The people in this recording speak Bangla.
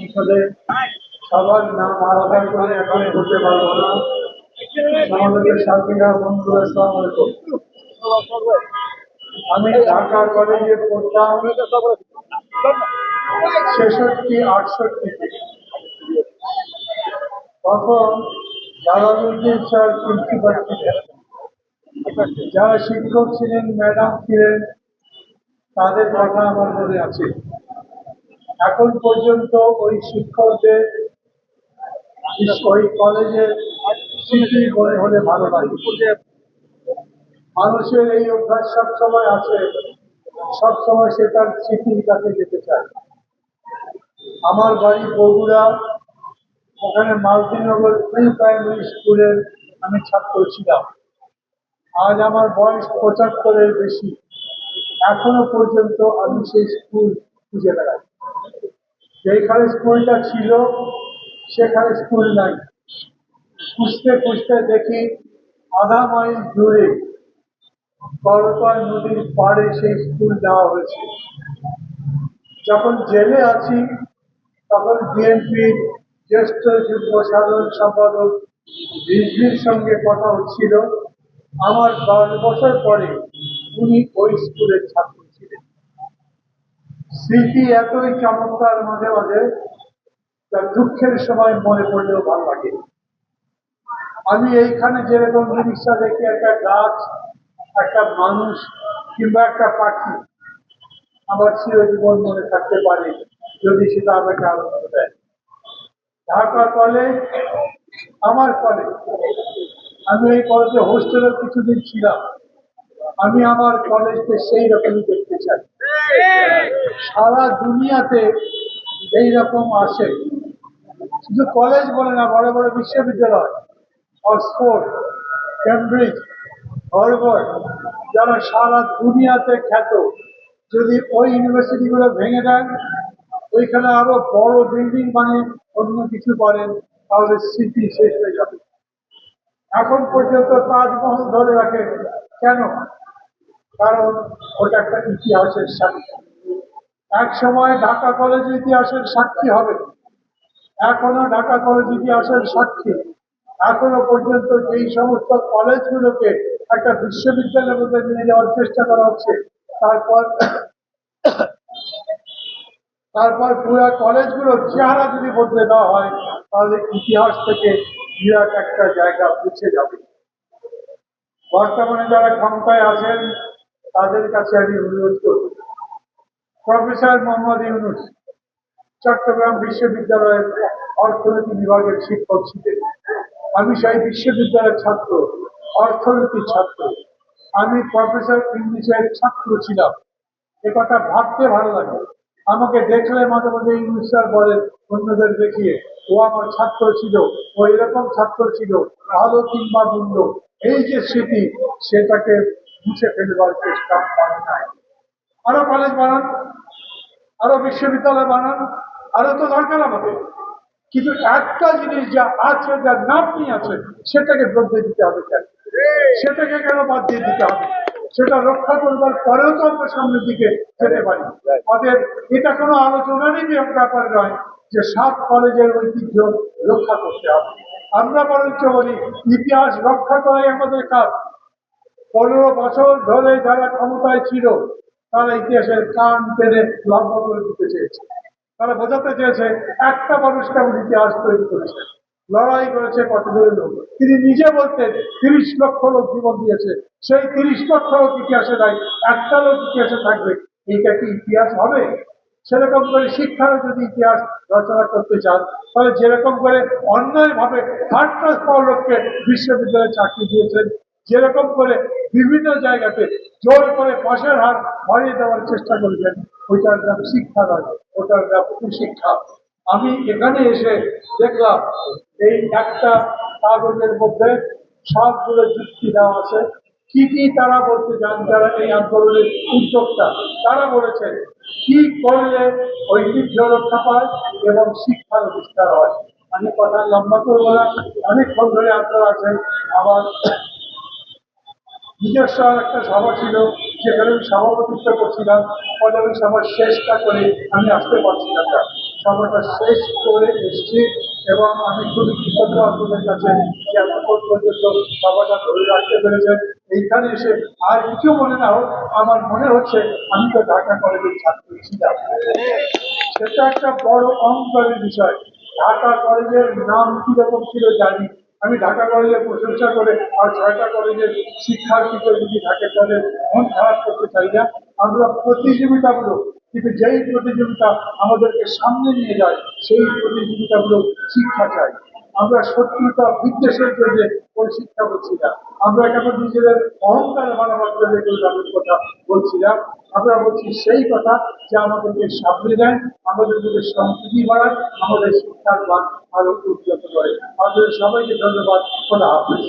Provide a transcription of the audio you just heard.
সংসদে সবার নাম আলাদা করে এখন বলতে পারবো না। আমাদের সাথীরা বন্ধুরা, আসসালামু আলাইকুম। আমি ঢাকা কলেজে পড়তাম 66-68 থেকে। তখন জালালউদ্দিন স্যার প্রিন্সিপাল ছিলেন, যারা শিক্ষক ছিলেন, ম্যাডাম ছিলেন, তাদের কথা আমার মনে আছে। এখন পর্যন্ত ওই শিক্ষকদের ওই কলেজের স্মৃতি মনে হলে ভালো লাগে। মানুষের এই অভ্যাস সবসময় আছে, সবসময় সে তার স্মৃতির কাছে যেতে চায়। আমার বাড়ি বগুড়া, ওখানে মালতীনগর প্রি প্রাইমারি স্কুলের আমি ছাত্র ছিলাম। আজ আমার বয়স 75-এর বেশি, এখনো পর্যন্ত আমি সেই স্কুল খুঁজে বেড়াই। যেখানে স্কুলটা ছিল সেখানে স্কুল নাই। খুঁজতে খুঁজতে দেখি আধা মাইল দূরে করতোয়া নদীর পাড়ে সেই স্কুল দেওয়া হয়েছে। যখন জেলে আছি তখন বিএনপির জ্যেষ্ঠ যুগ্ম সাধারণ সম্পাদক রিজভির সঙ্গে কথা হচ্ছিল। আমার 10 বছর পরে উনি ওই স্কুলের ছাত্র ছিলেন। স্মৃতি এতই চমৎকার, মাঝে মাঝে তার দুঃখের সময় মনে পড়লেও ভালো লাগে। আমি এইখানে যেরকম জিনিসটা দেখি, একটা গাছ, একটা মানুষ কিংবা একটা পাখি, আমার চিরজীবন মনে থাকতে পারে যদি সেটা আমাকে আনন্দ দেয়। ঢাকা কলেজ আমার কলেজ, আমি এই কলেজে হোস্টেলের কিছুদিন ছিলাম। আমি আমার কলেজকে সেই রকমই দেখতে চাই। সারা দুনিয়াতে এইরকম আসে, শুধু কলেজ বলে না, বড় বড় বিশ্ববিদ্যালয়, অক্সফোর্ড, কেমব্রিজ, হার্ভার্ড, যারা সারা দুনিয়াতে খ্যাত, যদি ওই ইউনিভার্সিটিগুলো ভেঙে দেন, ওইখানে আরো বড় বিল্ডিং বানিয়ে অন্য কিছু করেন, তাহলে স্মৃতি শেষ হয়ে যাবে। এখন পর্যন্ত তাজমহল ধরে রাখে কেন? কারণ ওটা একটা ইতিহাসের সাক্ষী। এক সময় ঢাকা কলেজ ইতিহাসের সাক্ষী হবে, এখনো ঢাকা কলেজ ইতিহাসের সাক্ষী। এখনো পর্যন্ত এই সমস্ত কলেজগুলোকে একটা বিশ্ববিদ্যালয়ের মধ্যে নিয়ে যাওয়ার চেষ্টা করা হচ্ছে। তারপর পুরো কলেজগুলোর চেহারা যদি বদলে দেওয়া হয়, তাহলে ইতিহাস থেকে বিরাট একটা জায়গা মুছে যাবে। বর্তমানে যারা ক্ষমতায় আছেন তাদের কাছে আমি অনুরোধ করব, প্রফেসর মোহাম্মদ ইউনূস চট্টগ্রাম বিশ্ববিদ্যালয়ের অর্থনীতি বিভাগের শিক্ষক ছিলেন। আমি সেই বিশ্ববিদ্যালয়ের ছাত্র, অর্থনীতির ছাত্র। আমি প্রফেসর ইংলিশের ছাত্র ছিলাম। একথা ভাবতে ভালো লাগে। আমাকে দেখলে মাঝে মাঝে ইংলিশ স্যার বলেন অন্যদের দেখিয়ে, ও আমার ছাত্র ছিল, ও এরকম ছাত্র ছিল, ভালো কিংবা মন্দ, এই যে স্মৃতি, সেটাকে মুছে ফেলবার চেষ্টা করে নাই। আরো কলেজ বানান, আরো বিশ্ববিদ্যালয় বানান, আরো তো দরকার আমাদের। কিন্তু একটা জিনিস যা আছে, যার নাম নিয়ে আছে, সেটাকে বদলে দিতে হবে কেন? সেটাকে কেন বাদ দিয়ে দিতে হবে? সেটা রক্ষা করবার পরেও তো আমরা সামনের দিকে যেতে পারি। আমাদের এটা কোনো আলোচনারই ব্যাপার নয় যে 7 কলেজের ঐতিহ্য রক্ষা করতে হবে। আমরা বরঞ্চ বলি ইতিহাস রক্ষা করাই আমাদের কাজ। 15 বছর ধরে যারা ক্ষমতায় ছিল, তারা ইতিহাসের কান টেনে লম্ব করে দিতে চেয়েছে। তারা বোঝাতে চেয়েছে একটা মানুষ কেমন ইতিহাস তৈরি করেছে, লড়াই করেছে কতগুলো লোক। তিনি নিজে বলতেন 30 লক্ষ লোক জীবন দিয়েছে, সেই 30 লক্ষ লোক ইতিহাসে নাই, একটা লোক ইতিহাসে থাকবে। এইটা কি ইতিহাস হবে? সেরকম করে শিক্ষারও যদি ইতিহাস রচনা করতে চান, তাহলে যেরকম করে অন্যায় ভাবে থার্ড ক্লাস পাওয়া লোককে বিশ্ববিদ্যালয়ে চাকরি দিয়েছেন, যেরকম করে বিভিন্ন জায়গাতে জোর করে পাশের হার বাড়িয়ে দেওয়ার চেষ্টা করবেন, ওইটার নাম শিক্ষা নয়, ওটার নাম কুশিক্ষা। আমি এখানে এসে দেখলাম এই একটা কাগজের মধ্যে সবগুলো যুক্তি দেওয়া আছে। কি কি তারা বলতে চান, যারা এই আন্দোলনের উদ্যোক্তা, তারা বলেছেন কি করলে ঐতিহ্য রক্ষা পায় এবং শিক্ষার বিস্তার হয়। আমি কথা লম্বা করবো না, অনেকক্ষণ ধরে আপনারা আছেন। আমার নিজস্ব একটা সভা ছিল, সেখানে আমি সভাপতিত্ব করছিলাম, ফলে আমি সভার শেষটা করে আমি আসতে পারছিলাম না। সভাটা শেষ করে এসেছি এবং আমি খুবই কৃতজ্ঞ আপনাদের কাছে যে এতক্ষণ পর্যন্ত সভাটা ধরে রাখতে পেরেছেন। এইখানে এসে আর কিছু মনে না হোক, আমার মনে হচ্ছে আমি তো ঢাকা কলেজের ছাত্র ছিলাম। সেটা একটা বড় অহংকারের বিষয়। ঢাকা কলেজের নাম কিরকম ছিল জানি, আমি ঢাকা কলেজের প্রশংসা করে আর ঢাকা কলেজের শিক্ষার্থীদের যদি থাকে তাদের মন খারাপ করতে চাই না। আমরা প্রতিযোগিতামূলক, কিন্তু যেই প্রতিযোগিতা আমাদেরকে সামনে নিয়ে যায় সেই প্রতিযোগিতামূলক শিক্ষা চাই। আমরা শত্রুতা বিদ্বেষের জন্য ওই শিক্ষা বলছি না, আমরা কেন নিজেদের অহংকার বাড়াবার জন্য এগুলোর কথা বলছি না। আমরা বলছি সেই কথা যে আমাদেরকে সামনে দেয়, আমাদের মধ্যে সংস্কৃতি বাড়ায়, আমাদের শিক্ষার মান আরো উন্নত করে। আপনাদের সবাইকে ধন্যবাদ। খোদা হাফেজ।